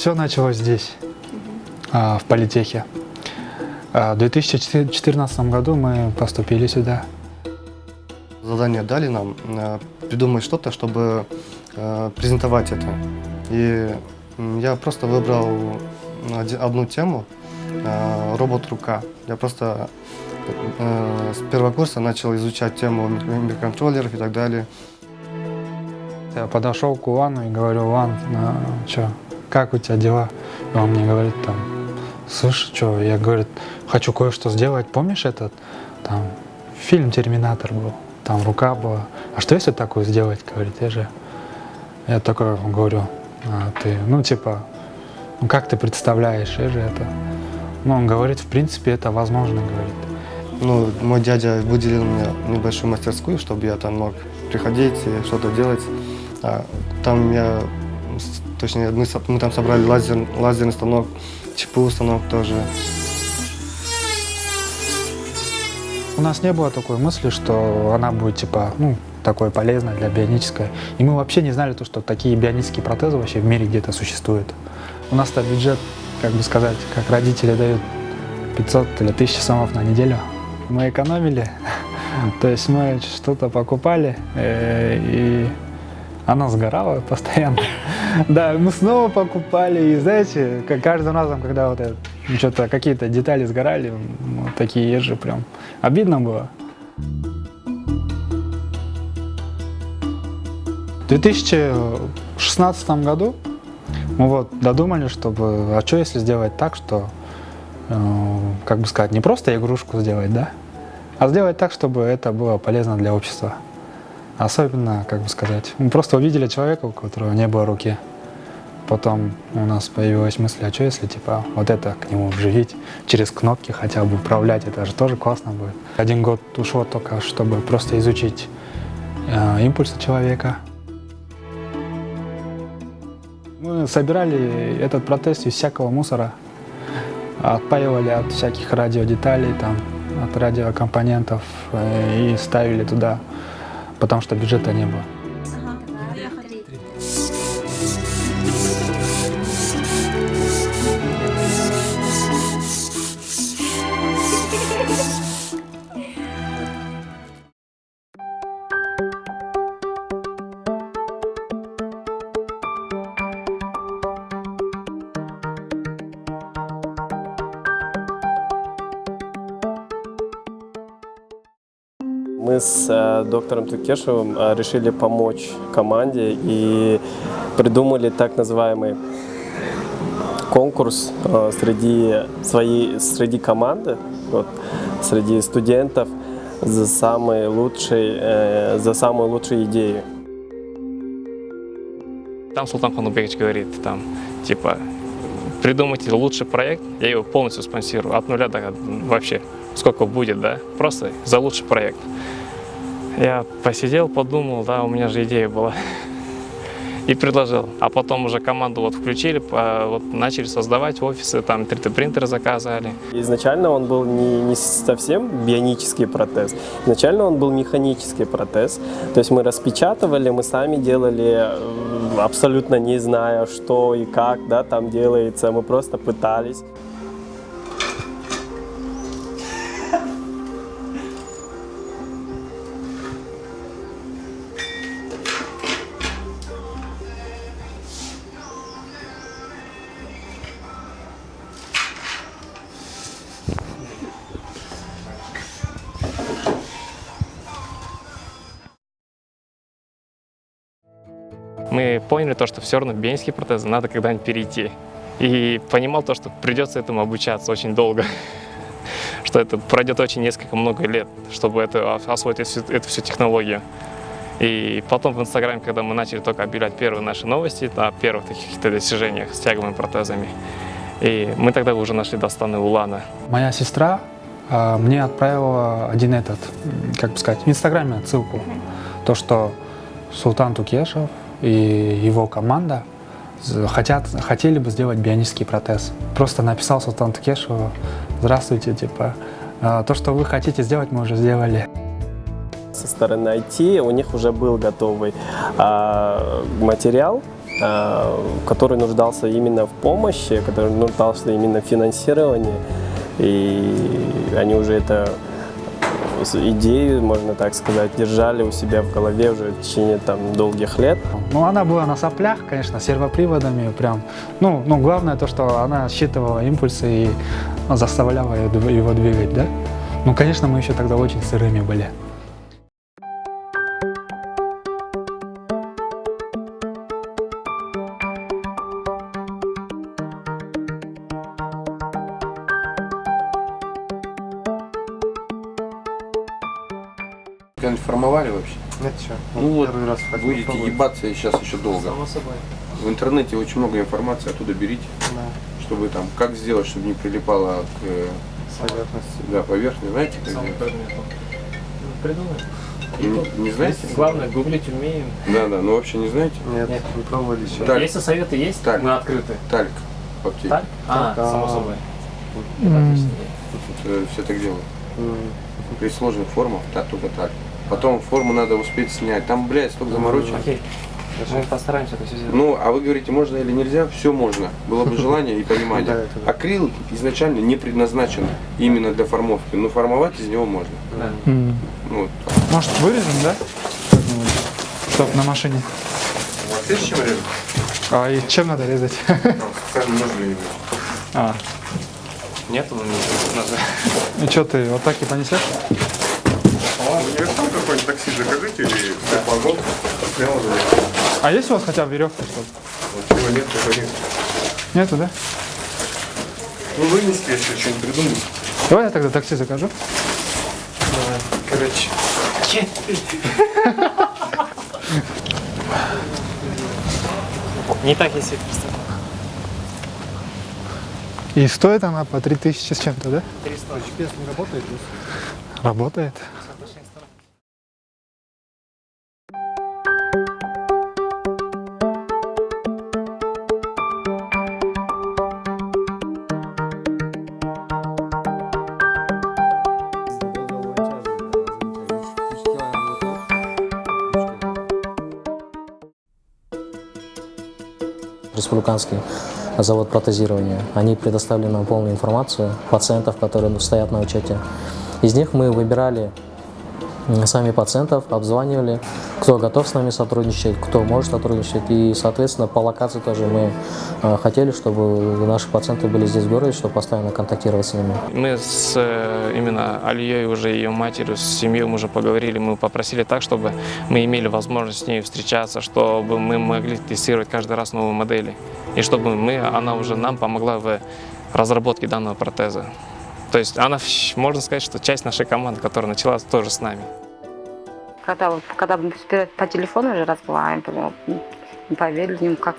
Все началось здесь, в политехе. В 2014 году мы поступили сюда. Задание дали нам придумать что-то, чтобы презентовать это. И я просто выбрал одну тему – робот-рука. Я просто с первого курса начал изучать тему микроконтроллеров и так далее. Я подошел к Улану и говорю: Улан, что, как у тебя дела? И он мне говорит, там, слышь, что, я, говорит, хочу кое-что сделать. Помнишь этот, там, фильм «Терминатор» был, там рука была. А что если такое сделать, говорит, я такой говорю, ты, ну, типа, ну, как ты представляешь, я же это. Ну, он говорит, в принципе, это возможно, говорит. Ну, мой дядя выделил мне небольшую мастерскую, чтобы я там мог приходить и что-то делать. Там точнее, мы там собрали лазерный станок, ЧПУ станок тоже. У нас не было такой мысли, что она будет, типа, ну, такой полезной для бионической. И мы вообще не знали, что такие бионические протезы вообще в мире где-то существуют. У нас-то бюджет, как бы сказать, как родители дают 500 или 1000 сомов на неделю. Мы экономили, то есть мы что-то покупали, и она сгорала постоянно. Да, мы снова покупали, и знаете, каждым разом, когда вот что-то, какие-то детали сгорали, вот такие ежи прям обидно было. В 2016 году мы вот додумали, чтобы, а что если сделать так, что, как бы сказать, не просто игрушку сделать, да, а сделать так, чтобы это было полезно для общества. Особенно, как бы сказать, мы просто увидели человека, у которого не было руки. Потом у нас появилась мысль, а что если, типа, вот это к нему вживить, через кнопки хотя бы управлять, это же тоже классно будет. 1 год ушло только, чтобы просто изучить импульсы человека. Мы собирали этот протез из всякого мусора, отпаивали от всяких радиодеталей, там, от радиокомпонентов и ставили туда, потому что бюджета не было. Мы с доктором Тукешевым решили помочь команде и придумали так называемый конкурс среди команды, вот, среди студентов за самую лучшую идею. Там Султан Ханубекович говорит, там, типа, придумайте лучший проект, я его полностью спонсирую, от нуля до вообще, сколько будет, да, просто за лучший проект. Я посидел, подумал, да, у меня же идея была, и предложил. А потом уже команду вот включили, вот начали создавать офисы, там 3D-принтеры заказали. Изначально он был не совсем бионический протез, изначально он был механический протез. То есть мы распечатывали, мы сами делали, абсолютно не зная, что и как, да, там делается, мы просто пытались. Мы поняли то, что все равно бионические протезы надо когда-нибудь перейти. И понимал то, что придется этому обучаться очень долго, что это пройдет очень много лет, чтобы освоить эту всю технологию. И потом в Инстаграме, когда мы начали только объявлять первые наши новости о первых каких-то достижениях с тяговыми протезами, и мы тогда уже нашли Дастана Улана. Моя сестра мне отправила как бы сказать, в Инстаграме ссылку. То, что Султан Тукешев и его команда хотели бы сделать бионический протез. Просто написал Султан Тукешеву: здравствуйте, типа, то, что вы хотите сделать, мы уже сделали. Со стороны IT у них уже был готовый материал, который нуждался именно в помощи, который нуждался именно в финансировании. И они уже эту идею, можно так сказать, держали у себя в голове уже в течение долгих лет. Ну, она была на соплях, конечно, сервоприводами прям. Ну, главное то, что она считывала импульсы и заставляла его двигать, да? Ну, конечно, мы еще тогда очень сырыми были. Информовали вообще? Нет, еще. Ну вот, Первый раз хотел будете попробовать. ебаться и сейчас еще долго. Само собой. В интернете очень много информации, оттуда берите, Да, чтобы там, как сделать, чтобы не прилипало к поверхности. поверхности. Знаете, как сделать? Придумай. Не знаете? Главное, гуглить умеем. Да, но вообще не знаете? Нет, не пробовали еще. Так. Если советы есть, Так. мы открыты. Тальк в аптеке. Так? Да. Само собой. Все так делают. При сложных формах, только так. Потом форму надо успеть снять. Там, блядь, столько заморочек. Окей. Мы постараемся это все сделать. Ну, а вы говорите, можно или нельзя? Все можно. Было бы желание и Да, понимание. это да. Акрил изначально не предназначен именно для формовки, но формовать из него можно. Ну, вот так. Может, вырежем, да? Чтоб на машине. У вас есть чем резать? А и чем надо резать? Специально ножны. Нет, он не И что, ты вот так и понесешь? Универсал какой-нибудь такси закажите или вагон. А есть у вас хотя бы веревка, что-то? Чего нет, такого нет. Нету, да? Ну, вынести, если что-нибудь придумать. Давай я тогда такси закажу. Короче. Не так, если представить. И стоит она по 3000 с чем-то, да? 300. GPS не работает? Работает. Республиканский завод протезирования. Они предоставили нам полную информацию пациентов, которые стоят на учете. Из них мы выбирали сами пациентов, обзванивали, кто готов с нами сотрудничать, кто может сотрудничать. И, соответственно, по локации тоже мы хотели, чтобы наши пациенты были здесь в городе, чтобы постоянно контактировать с ними. Мы с именно Алией, уже ее матерью, с семьей мы уже поговорили, мы попросили так, чтобы мы имели возможность с ней встречаться, чтобы мы могли тестировать каждый раз новые модели. И чтобы она уже нам помогла в разработке данного протеза. То есть она, можно сказать, что часть нашей команды, которая началась тоже с нами. Когда мы по телефону уже разговариваем, не поверили, как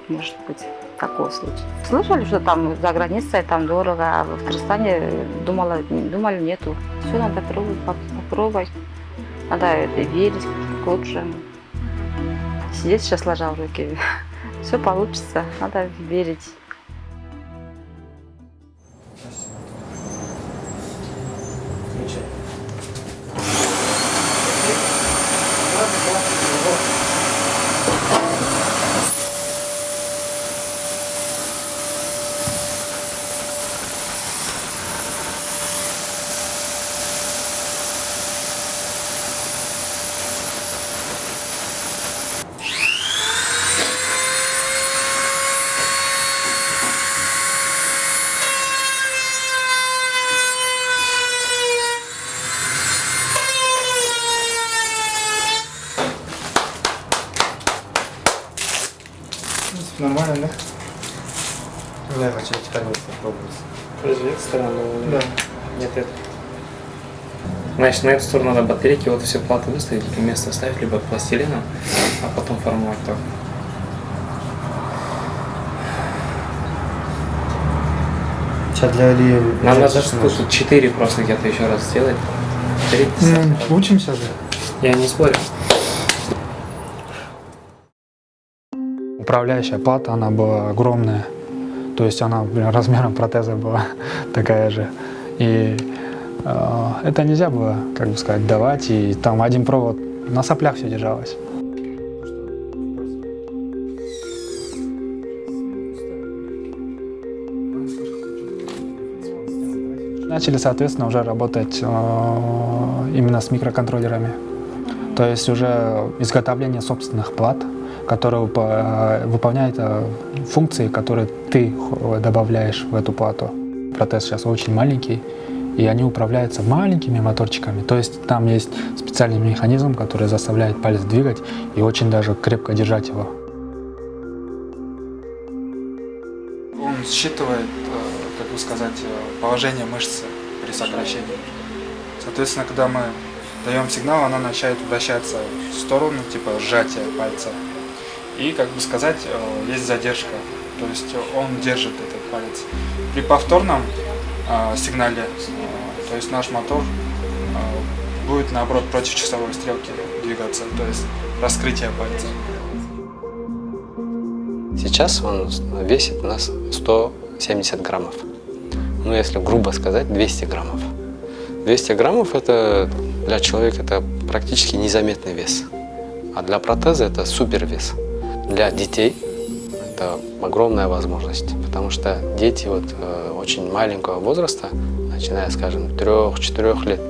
может быть такой случай. Слышали, что там за границей там дорого, а в Кыргызстане думали нету. Все надо попробовать, надо верить к лучшему. Сидеть сейчас сложа руки, все получится, надо верить. Нормально, да? Я хочу теперь попробовать. Разве это странно? Да. Нет, это. Значит, на эту сторону надо батарейки, вот все платы выставить, место ставить, либо пластилином, а потом формовать так. Сейчас для Ильи... Нам надо тут 4 просто где-то еще раз сделать. Учимся же. Я не спорю. Управляющая плата, она была огромная. То есть она размером протеза была такая же. И это нельзя было, как бы сказать, давать. И там один провод на соплях все держалось. Начали, соответственно, уже работать именно с микроконтроллерами. То есть уже изготовление собственных плат, которые выполняют функции, которые ты добавляешь в эту плату. Протез сейчас очень маленький, и они управляются маленькими моторчиками. То есть там есть специальный механизм, который заставляет палец двигать и очень даже крепко держать его. Он считывает, как бы сказать, положение мышцы при сокращении. Соответственно, когда мы даем сигнал, она начинает вращаться в сторону, типа сжатия пальца. И, как бы сказать, есть задержка. То есть он держит этот палец. При повторном сигнале, то есть наш мотор будет, наоборот, против часовой стрелки двигаться, то есть раскрытие пальца. Сейчас он весит у нас 170 граммов. Ну, если грубо сказать, 200 граммов. 200 граммов это для человека это практически незаметный вес. А для протеза это супер вес. Для детей это огромная возможность, потому что дети очень маленького возраста, начиная, скажем, 3-4 лет,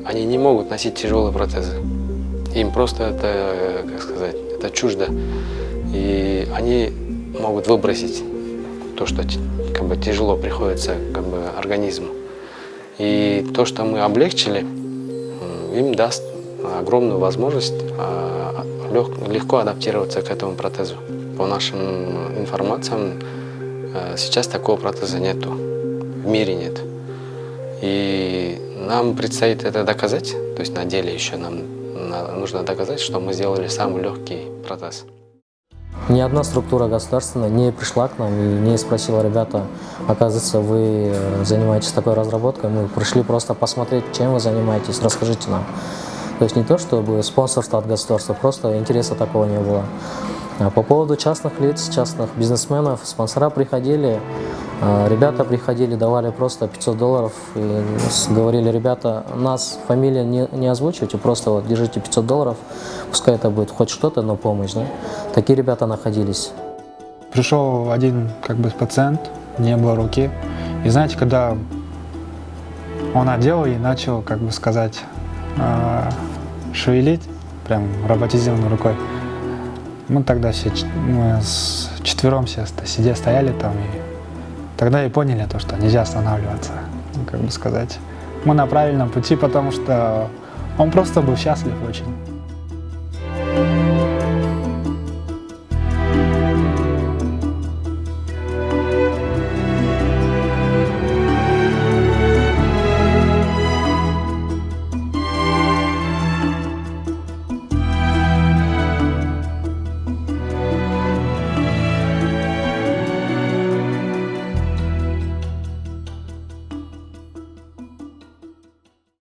они не могут носить тяжелые протезы. Им просто это, как сказать, это чуждо. И они могут выбросить то, что как бы тяжело приходится как бы организму. И то, что мы облегчили, им даст огромную возможность легко адаптироваться к этому протезу. По нашим информациям, сейчас такого протеза нету, в мире нет. И нам предстоит это доказать, то есть на деле еще нам нужно доказать, что мы сделали самый легкий протез. Ни одна структура государственная не пришла к нам и не спросила: ребята, оказывается, вы занимаетесь такой разработкой, мы пришли просто посмотреть, чем вы занимаетесь, расскажите нам. То есть не то, чтобы спонсорство от государства, просто интереса такого не было. А по поводу частных лиц, частных бизнесменов, спонсора приходили, ребята приходили, давали просто $500 и говорили: ребята, нас фамилия не озвучивайте, просто вот держите $500, пускай это будет хоть что-то, но помощь. Да? Такие ребята находились. Пришел один как бы пациент, не было руки. И знаете, когда он одел и начал, как бы сказать, шевелить, прям роботизированной рукой, мы тогда все четвером все стояли там, и тогда и поняли то, что нельзя останавливаться, как бы сказать. Мы на правильном пути, потому что он просто был счастлив очень.